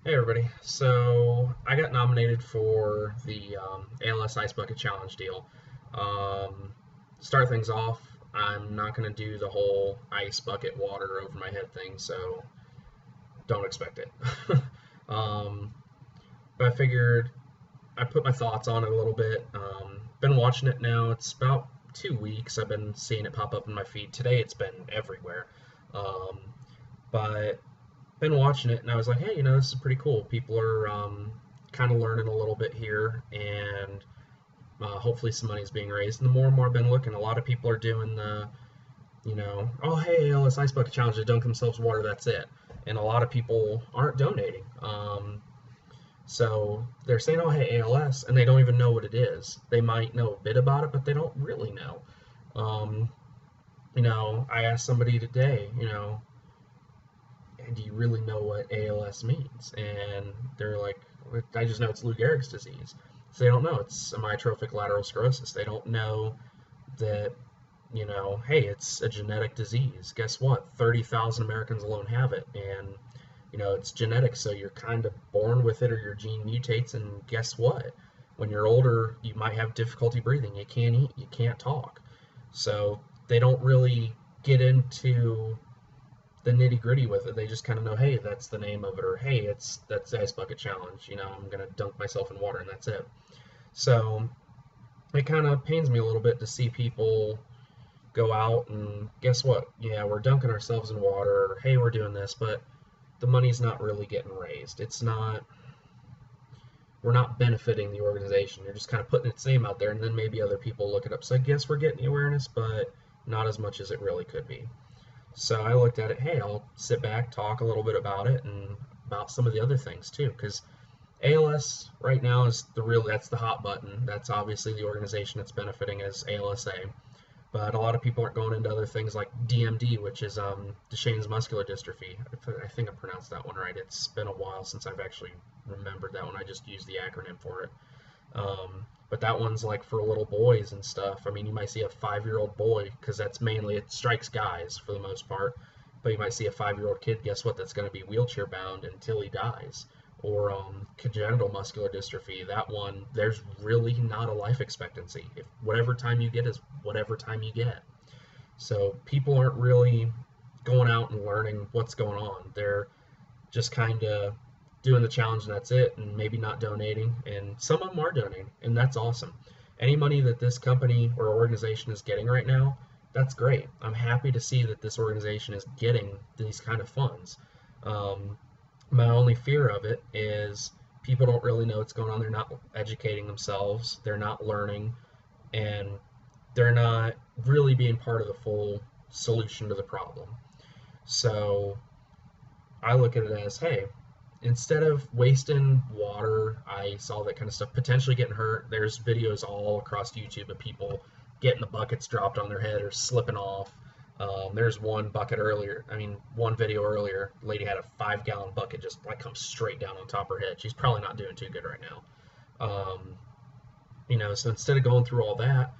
Hey everybody. So I got nominated for the ALS Ice Bucket Challenge deal. Um, Start things off, I'm not going to do the whole ice bucket water over my head thing, so don't expect it. um, but I figured I put my thoughts on it a little bit. Been watching it now. It's about 2 weeks. I've been seeing it pop up in my feed. Today it's been everywhere. Um, but been watching it and I was like, hey, this is pretty cool. People are kind of learning a little bit here, and hopefully some money is being raised. And the more and more I've been looking, a lot of people are doing the, oh hey, ALS Ice Bucket Challenge, they dunk themselves water, that's it. And a lot of people aren't donating. So they're saying, oh hey, ALS, and they don't even know what it is. They might know a bit about it, but they don't really know. Um, I asked somebody today, do you really know what ALS means? And they're like, I just know it's Lou Gehrig's disease. So they don't know it's amyotrophic lateral sclerosis. They don't know that, hey, it's a genetic disease. Guess what? 30,000 Americans alone have it. And, it's genetic, so you're kind of born with it or your gene mutates. And guess what? When you're older, you might have difficulty breathing. You can't eat. You can't talk. So they don't really get into the nitty gritty with it. They just kind of know, hey, that's the name of it, or hey, that's the Ice Bucket Challenge. I'm gonna dunk myself in water, and that's it. So it kind of pains me a little bit to see people go out and guess what? Yeah, we're dunking ourselves in water, or hey, we're doing this, but the money's not really getting raised. It's not. We're not benefiting the organization. You're just kind of putting its name out there, and then maybe other people look it up. So I guess we're getting the awareness, but not as much as it really could be. So I looked at it, hey, I'll sit back, talk a little bit about it and about some of the other things too, because ALS right now is that's the hot button. That's obviously the organization that's benefiting as ALSA. But a lot of people aren't going into other things like DMD, which is Duchenne's Muscular Dystrophy. I think I pronounced that one right. It's been a while since I've actually remembered that one. I just used the acronym for it. But that one's like for little boys and stuff. I mean, you might see a 5-year-old boy, because that's mainly, it strikes guys for the most part. But you might see a 5-year-old kid, guess what, that's going to be wheelchair bound until he dies. Or congenital muscular dystrophy, that one, there's really not a life expectancy. If whatever time you get is whatever time you get. So people aren't really going out and learning what's going on. They're just kind of doing the challenge and that's it, and maybe not donating. And some of them are donating, and that's awesome. Any money that this company or organization is getting right now, that's great. I'm happy to see that this organization is getting these kind of funds. My only fear of it is people don't really know what's going on. They're not educating themselves. They're not learning, and they're not really being part of the full solution to the problem. So I look at it as, hey, instead of wasting water, ice, all that kind of stuff, potentially getting hurt, there's videos all across YouTube of people getting the buckets dropped on their head or slipping off. There's one video earlier, lady had a 5-gallon bucket just like come straight down on top of her head. She's probably not doing too good right now. So instead of going through all that,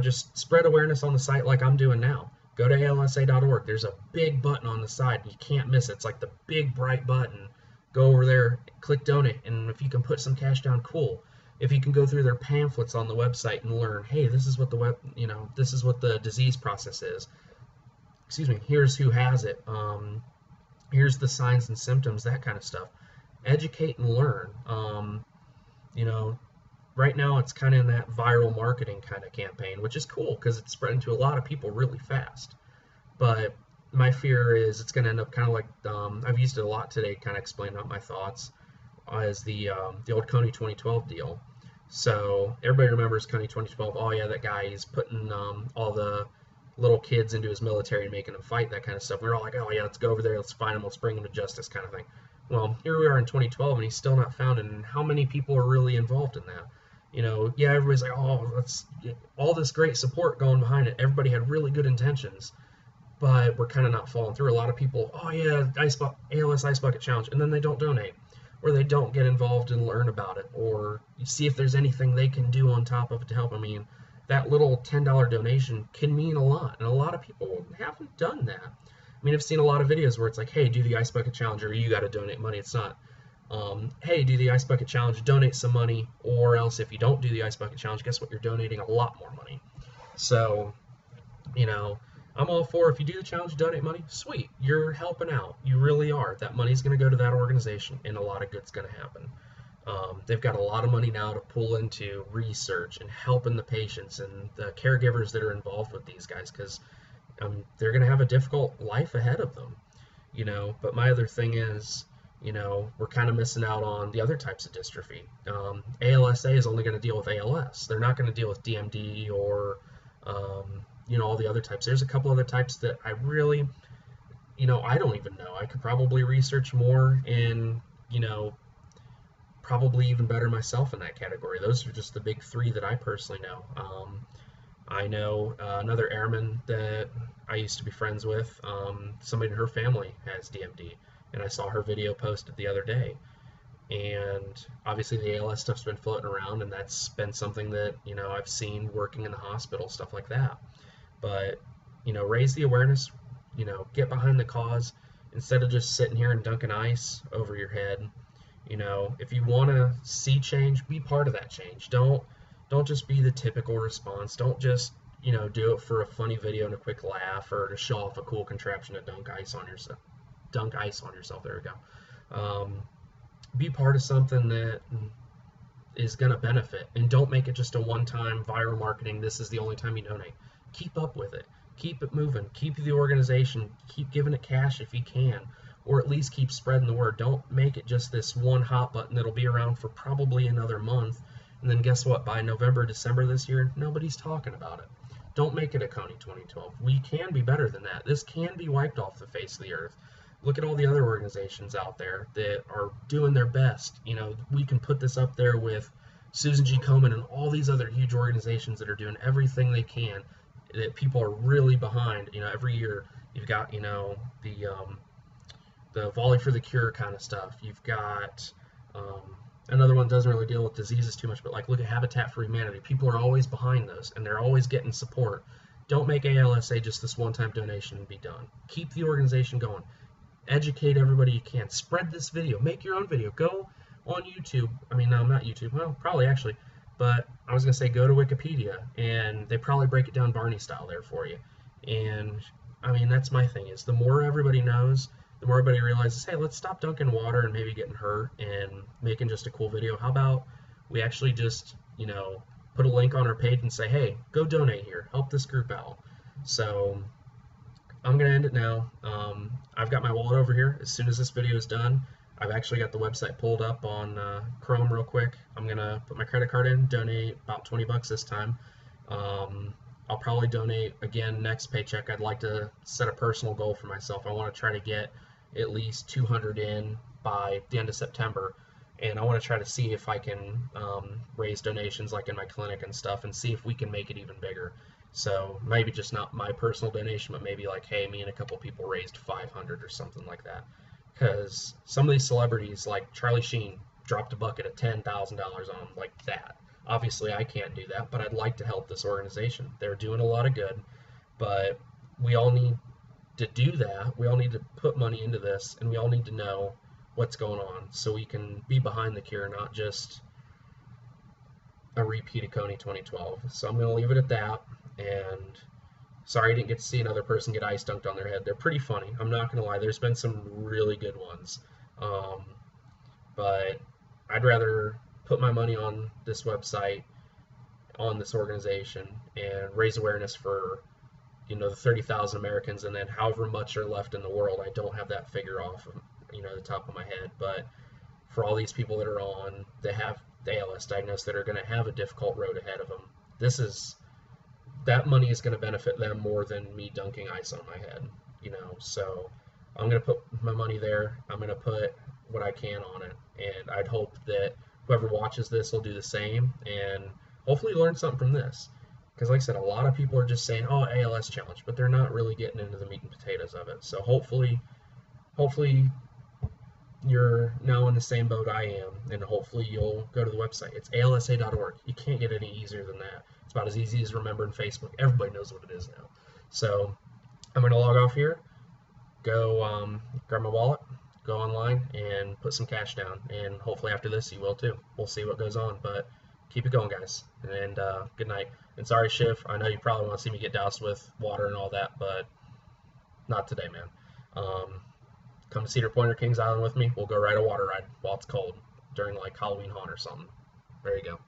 just spread awareness on the site like I'm doing now. Go to alsa.org. There's a big button on the side. You can't miss it. It's like the big bright button. Go over there, click donate, and if you can put some cash down, cool. If you can go through their pamphlets on the website and learn, hey, this is what this is what the disease process is. Excuse me, here's who has it. Here's the signs and symptoms, that kind of stuff. Educate and learn. Right now it's kind of in that viral marketing kind of campaign, which is cool because it's spreading to a lot of people really fast. But my fear is it's going to end up kind of like, I've used it a lot today, kind of explaining out my thoughts, as the old Coney 2012 deal. So everybody remembers Coney 2012. Oh yeah, that guy, he's putting all the little kids into his military and making them fight, that kind of stuff. We were all like, oh yeah, let's go over there, let's find him, let's bring him to justice, kind of thing. Well, here we are in 2012, and he's still not found, and how many people are really involved in that? Yeah, everybody's like, oh, that's all this great support going behind it. Everybody had really good intentions, but we're kind of not following through. A lot of people, oh yeah, ALS Ice Bucket Challenge, and then they don't donate, or they don't get involved and learn about it, or you see if there's anything they can do on top of it to help. I mean, that little $10 donation can mean a lot, and a lot of people haven't done that. I mean, I've seen a lot of videos where it's like, hey, do the Ice Bucket Challenge, or you got to donate money. It's not, Hey, do the Ice Bucket Challenge, donate some money, or else if you don't do the Ice Bucket Challenge, guess what? You're donating a lot more money. So, you know, I'm all for if you do the challenge, donate money, sweet. You're helping out. You really are. That money's going to go to that organization, and a lot of good's going to happen. They've got a lot of money now to pull into research and helping the patients and the caregivers that are involved with these guys because they're going to have a difficult life ahead of them, you know. But my other thing is, you know, we're kind of missing out on the other types of dystrophy. ALSA is only going to deal with ALS. They're not going to deal with DMD or, you know, all the other types. There's a couple other types that I really, you know, I don't even know. I could probably research more and, you know, probably even better myself in that category. Those are just the big three that I personally know. I know another airman that I used to be friends with. Somebody in her family has DMD, and I saw her video posted the other day. And obviously the ALS stuff's been floating around, and that's been something that, you know, I've seen working in the hospital, stuff like that. But, you know, raise the awareness, you know, get behind the cause instead of just sitting here and dunking ice over your head. You know, if you want to see change, be part of that change. Don't just be the typical response. Don't just, you know, do it for a funny video and a quick laugh or to show off a cool contraption to dunk ice on yourself. Dunk ice on yourself. There we go. Be part of something that is going to benefit, and don't make it just a one-time viral marketing. This is the only time you donate. Keep up with it. Keep it moving. Keep the organization. Keep giving it cash if you can, or at least keep spreading the word. Don't make it just this one hot button that'll be around for probably another month, and then guess what? By November, December this year, nobody's talking about it. Don't make it a Coney 2012. We can be better than that. This can be wiped off the face of the earth. Look at all the other organizations out there that are doing their best. You know, we can put this up there with Susan G. Komen and all these other huge organizations that are doing everything they can, that people are really behind. You know, every year you've got, you know, the Volley for the Cure kind of stuff. You've got another one that doesn't really deal with diseases too much, but like look at Habitat for Humanity. People are always behind those, and they're always getting support. Don't make ALSA just this one-time donation and be done. Keep the organization going. Educate everybody you can. Spread this video. Make your own video. Go on YouTube. I mean, no, not YouTube. Well, probably actually. But I was going to say go to Wikipedia, and they probably break it down Barney style there for you. And, I mean, that's my thing is the more everybody knows, the more everybody realizes, hey, let's stop dunking water and maybe getting hurt and making just a cool video. How about we actually just, you know, put a link on our page and say, hey, go donate here. Help this group out. So I'm going to end it now. I've got my wallet over here. As soon as this video is done, I've actually got the website pulled up on Chrome real quick. I'm going to put my credit card in, donate about 20 bucks this time. I'll probably donate again next paycheck. I'd like to set a personal goal for myself. I want to try to get at least 200 in by the end of September. And I want to try to see if I can raise donations like in my clinic and stuff and see if we can make it even bigger. So maybe just not my personal donation, but maybe like, hey, me and a couple people raised 500 or something like that. Because some of these celebrities, like Charlie Sheen, dropped a bucket of $10,000 on them like that. Obviously, I can't do that, but I'd like to help this organization. They're doing a lot of good, but we all need to do that. We all need to put money into this, and we all need to know what's going on so we can be behind the cure, not just a repeat of Coney 2012. So I'm going to leave it at that. And sorry I didn't get to see another person get ice dunked on their head. They're pretty funny. I'm not going to lie. There's been some really good ones. But I'd rather put my money on this website, on this organization, and raise awareness for, you know, the 30,000 Americans, and then however much are left in the world. I don't have that figure off of, you know, the top of my head. But for all these people that are on, that have the ALS diagnosis, that are going to have a difficult road ahead of them, that money is going to benefit them more than me dunking ice on my head, you know. So I'm going to put my money there. I'm going to put what I can on it, and I'd hope that whoever watches this will do the same and hopefully learn something from this. Because like I said, a lot of people are just saying, oh, ALS challenge, but they're not really getting into the meat and potatoes of it. So hopefully you're now in the same boat I am, and hopefully you'll go to the website. It's alsa.org. You can't get any easier than that. It's about as easy as remembering Facebook. Everybody knows what it is now. So I'm going to log off here, go grab my wallet, go online and put some cash down, and hopefully after this you will too. We'll see what goes on, but keep it going, guys. And good night. And sorry, Shiv, I know you probably want to see me get doused with water and all that, but not today, man. Come to Cedar Point or Kings Island with me. We'll go ride a water ride while it's cold during like Halloween haunt or something. There you go.